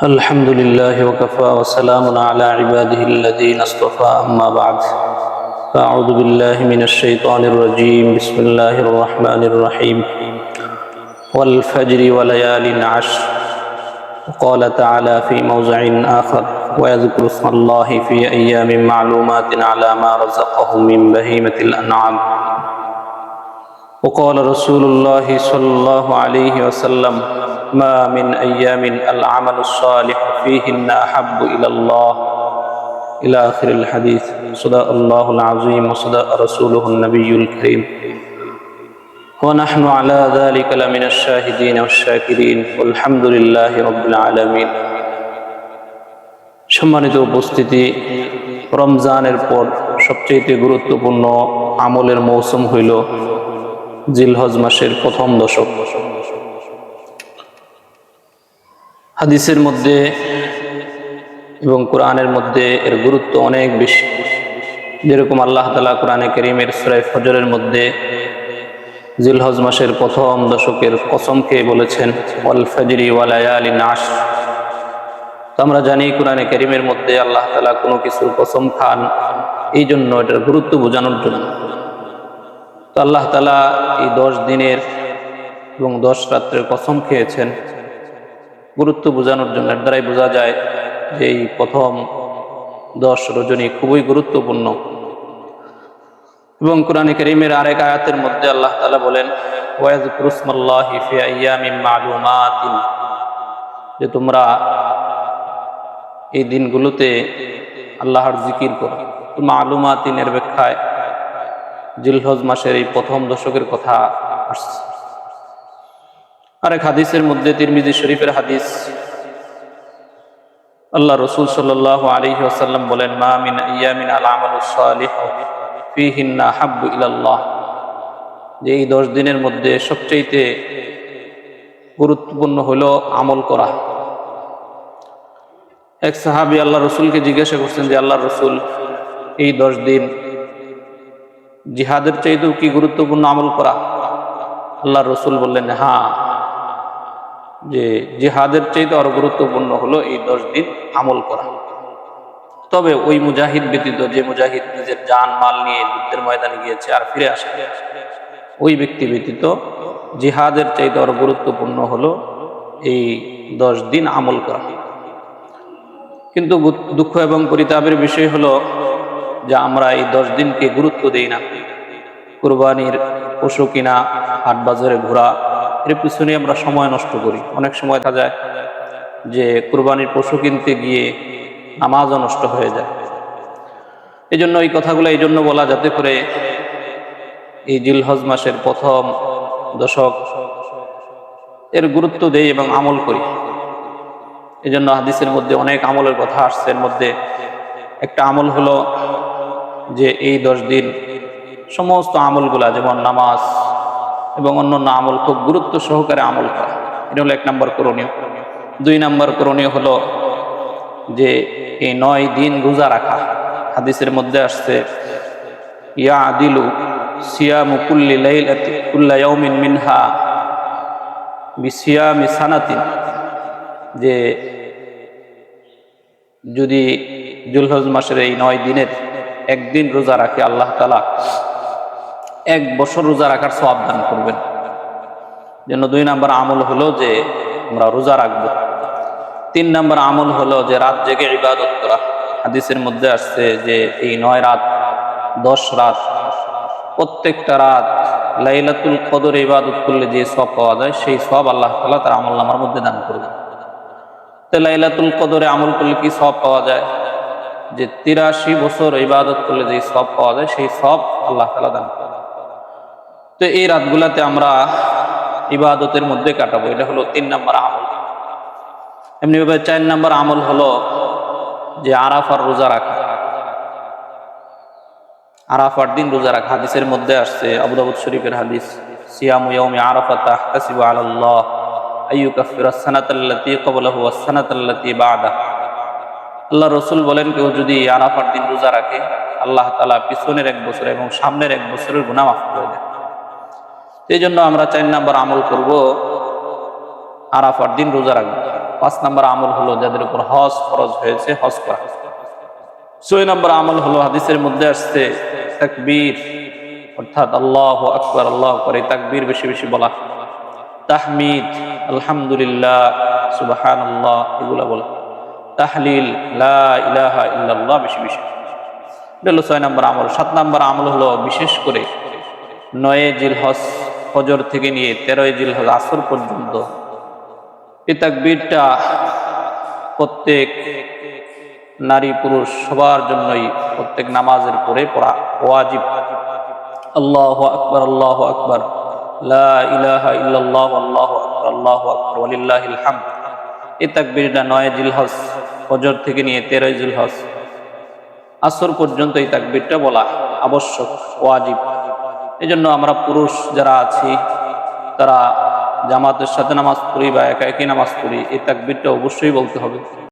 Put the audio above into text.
الحمد لله وكفى وسلام على عباده الذين اصطفى أما بعد فأعوذ بالله من الشيطان الرجيم بسم الله الرحمن الرحيم والفجر وليال عشر وقال تعالى في موضع آخر ويذكر اسم الله في أيام معلومات على ما رزقهم من بهيمة الأنعام وقال رسول الله صلى الله عليه وسلم ما من أيام العمل الصالح فيهن أحب إلى الله إلى آخر الحديث صدق الله العظيم وصدق رسوله النبي الكريم ونحن على ذلك لمن الشاهدين والشاكرين والحمد لله رب العالمين সম্মানিত উপস্থিতি, রমজানের পর সবচেয়ে গুরুত্বপূর্ণ আমলের মৌসুম হইল জিলহজ মাসের প্রথম দশক। হাদিসের মধ্যে এবং কোরআনের মধ্যে এর গুরুত্ব অনেক বেশি। যেরকম আল্লাহ তাআলা কোরআনে কারীমের সূরা ফজরের মধ্যে জিলহজ মাসের প্রথম দশকের কসমকে বলেছেন ওয়াল ফজরি ওয়া লায়ালিন আশর। তো আমরা জানি কোরআনে কারীমের মধ্যে আল্লাহ তাআলা কোনো কিছুর কসম খান এই জন্য, এটার গুরুত্ব বোঝানোর জন্য। তো আল্লাহ তাআলা এই 10 দিনের এবং 10 রাত্রের কসম খেয়েছেন গুরুত্ব বোঝানোর জন্য। এর দ্বারাই বোঝা যায় যে এই প্রথম 10 রজনী খুবই গুরুত্বপূর্ণ। এবং কোরআনে কারীমের আরেক আয়াতের মধ্যে আল্লাহ তাআলা বলেন ওয়াযকুরু ইসমাল্লাহি ফি আইয়ামিন মা'লুমাতিন, যে তোমরা এই দিনগুলোতে আল্লাহর জিকির করো। তো মা'লুমাতিনের ব্যাখ্যায় জিলহজ মাসের এই প্রথম দশকের কথা আসছে। আরেক হাদিসের মধ্যে তিরমিজি শরীফের হাদিস, আল্লাহ রাসূল সাল্লাল্লাহু আলাইহি ওয়াসাল্লাম বলেন মা মিন আইয়ামিন আল আমালুস সালিহু ফীহিন্না আহাব্বু ইলাল্লাহ, যে এই 10 দিনের মধ্যে সবচেয়ে গুরুত্বপূর্ণ হলো আমল করা। এক সাহাবী আল্লাহ রাসূলকে জিজ্ঞাসা করছেন যে আল্লাহর রাসূল, এই 10 দিন জিহাদের চাইতেও কি গুরুত্বপূর্ণ আমল করা? আল্লাহর রাসূল বললেন হ্যাঁ, যে জিহাদের চাইতে আরো গুরুত্বপূর্ণ হলো এই 10 দিন আমল করা। তবে ওই মুজাহিদ ব্যতীত, যে মুজাহিদ নিজের জান মাল নিয়ে যুদ্ধের ময়দানে গিয়েছে আর ফিরে আসে, ওই ব্যক্তি ব্যতীত জিহাদের চাইতে আরো গুরুত্বপূর্ণ হলো এই 10 দিন আমল করা। কিন্তু দুঃখ এবং পরিতাপের বিষয় হলো যে আমরা এই 10 দিনকে গুরুত্ব দেই না। কুরবানির পশু কিনা, হাট বাজারে ঘোরা, এর পিছনে আমরা সময় নষ্ট করি। অনেক সময় দেখা যায় যে কুরবানির পশু কিনতে গিয়ে নামাজও নষ্ট হয়ে যায়। এই জন্য এই কথাগুলো এই জন্য বলা, যাতে করে এই জিলহজ মাসের প্রথম দশক এর গুরুত্ব দেই এবং আমল করি। এই জন্য হাদিসের মধ্যে অনেক আমলের কথা আসছে। এর মধ্যে একটা আমল হলো যে এই 10 দিন সমস্ত আমলগুলা, যেমন নামাজ এবং অন্যান্য আমল, খুব গুরুত্ব সহকারে আমল করা। এটা হলো 1 নম্বর করণীয়। 2 নম্বর করণীয় হলো যে এই 9 দিন রোজা রাখা। হাদিসের মধ্যে আসছে ইয়া আদিলু সিয়ামু কুল্লি লাইলাতি কুল্লা ইয়াউমিন মিনহা বিসিয়ামি সানাতিন, যে যদি জিলহজ মাসের এই 9 দিনের একদিন রোজা রাখে, আল্লাহ তাআলা 1 বছর রোজা রাখার সওয়াব দান করবেন। জন্য 2 নম্বর আমল হলো যে আমরা রোজা রাখবো। 3 নম্বর আমল হলো যে রাত জেগে ইবাদত করা। হাদিসের মধ্যে আসছে যে এই 9 রাত 10 রাত, প্রত্যেকটা রাত লাইলাতুল কদরে ইবাদত করলে যে সওয়াব পাওয়া যায়, সেই সওয়াব আল্লাহ তাআলা তার আমলনামার মধ্যে দান করবেন। তো লাইলাতুল কদরে আমল করলে কি সওয়াব পাওয়া যায়? যে 83 বছর ইবাদত করলে যে সওয়াব পাওয়া যায়, সেই সওয়াব আল্লাহ তাআলা দান করবেন। তো এই রাতগুলাতে আমরা ইবাদতের মধ্যে কাটাবো। এটা হলো 3 নম্বর আমল। এমনিভাবে 4 নম্বর আমল হলো যে আরাফার রোজা রাখা। আরাফার দিন রোজা রাখা। হাদিসের মধ্যে আসছে, আবু দাউদ শরীফের হাদিস, সিয়ামু ইয়াউমি আরাফা তাহতাসিবু আলাল্লাহ আইয়ুকাফিরাস সানাতাল্লাতী ক্বাবলাহু ওয়াস সানাতাল্লাতী বা'দাহু। আল্লাহ রাসূল বলেন, কেউ যদি আরাফার দিন রোজা রাখে, আল্লাহ তাআলা পিছনের 1 বছর এবং সামনের 1 বছরের গুনাহ মাফ করে দেন। এই জন্য আমরা 4 নম্বর আমল করব, আরাফার দিন রোজা রাখবো। 5 নম্বর আমল হলো যাদের উপর হজ ফরজ হয়েছে হজ করা। 6 নম্বর আমল হলো হাদিসের মধ্যে আসছে তাকবীর, অর্থাৎ আল্লাহু আকবার, আল্লাহু আকবার, এই তাকবীর বেশি বেশি বলা, তাহমিদ আলহামদুলিল্লাহ সুবহানাল্লাহ এগুলা বলা, তাহলিল লা ইলাহা ইল্লাল্লাহ বেশি বেশি। এটা হলো 6 নম্বর আমল। 7 নম্বর আমল হলো বিশেষ করে 9 জিলহজ ফজর থেকে নিয়ে 13 জিলহজ আসর পর্যন্ত এই তাকবীরটা প্রত্যেক নারী পুরুষ সবার জন্যই প্রত্যেক নামাজের পরে পড়া ওয়াজিব। আল্লাহু আকবার, আল্লাহু আকবার, লা ইলাহা ইল্লাল্লাহ, আল্লাহু আকবার, আল্লাহু আকবার, ওয়ালিল্লাহিল হামদ। এই তাকবীরটা 9 জিলহজ ফজর থেকে নিয়ে 13 জিলহজ আসর পর্যন্ত এই তাকবীরটা বলা আবশ্যক, ওয়াজিব। এজন্য আমরা পুরুষ যারা আছি তারা জামাতের সাথে নামাজ পড়ি বা একা একই নামাজ পড়ি, এই তাকবীরটা অবশ্যই বলতে হবে।